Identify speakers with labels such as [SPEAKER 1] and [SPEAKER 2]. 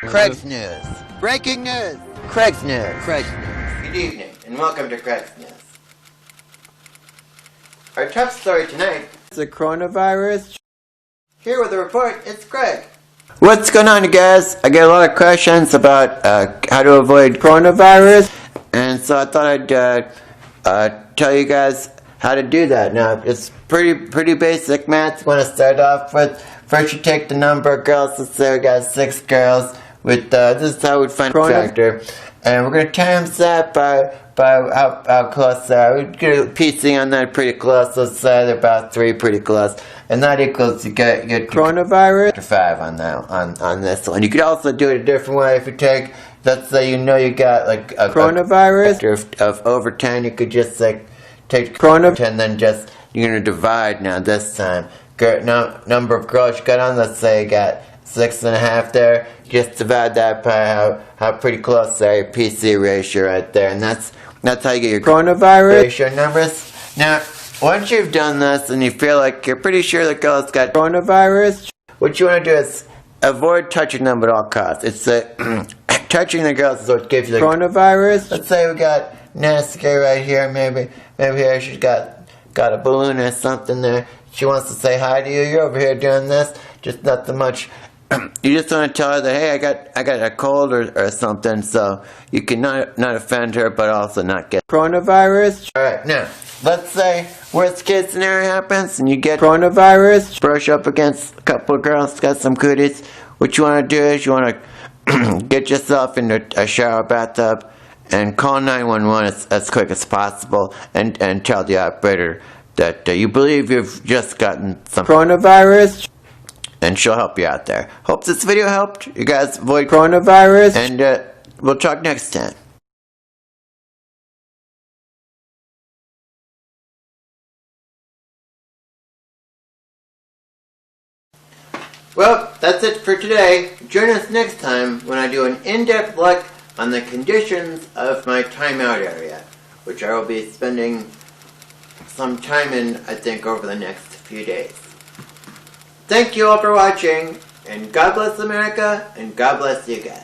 [SPEAKER 1] Craig's News. Breaking news. Craig's News. Craig's News. Good evening, and welcome to Craig's News. Our top story tonight is the coronavirus. Here with the report, it's Craig. What's going on, you guys? I get a lot of questions about how to avoid coronavirus, and so I thought I'd tell you guys how to do that. Now, it's pretty basic math. You want to start off with, first you take the number of girls. Let's say we got 6 girls. With this is how we'd find the factor, and we're gonna times that by how close they are. We get a PC on that pretty close. Let's say they're about 3, pretty close, and that equals you get coronavirus 5 on that on this one. You could also do it a different way. If you take, let's say you got like a coronavirus of over 10, you could just like take coronavirus and then just you're gonna divide now this time. Number of girls you got on. Let's say you got 6.5 there. Just divide that by how pretty close are your PC ratio right there, and that's how you get your coronavirus ratio numbers. Now, once you've done this and you feel like you're pretty sure the girl's got coronavirus, what you want to do is avoid touching them at all costs. It's touching the girls is what gives you the coronavirus. Let's say we got Nasty right here. Maybe here she's got a balloon or something there. She wants to say hi to you. You're over here doing this, just nothing much. You just want to tell her that, hey, I got a cold or something, so you can not offend her, but also not get coronavirus. All right, now let's say worst case scenario happens and you get coronavirus. Brush up against a couple of girls, got some goodies. What you want to do is you want to get yourself into a shower bathtub and call 911 as quick as possible and tell the operator that you believe you've just gotten some coronavirus. And she'll help you out there. Hope this video helped. You guys avoid coronavirus. And we'll talk next time. Well, that's it for today. Join us next time when I do an in-depth look on the conditions of my timeout area, which I will be spending some time in, I think, over the next few days. Thank you all for watching, and God bless America, and God bless you guys.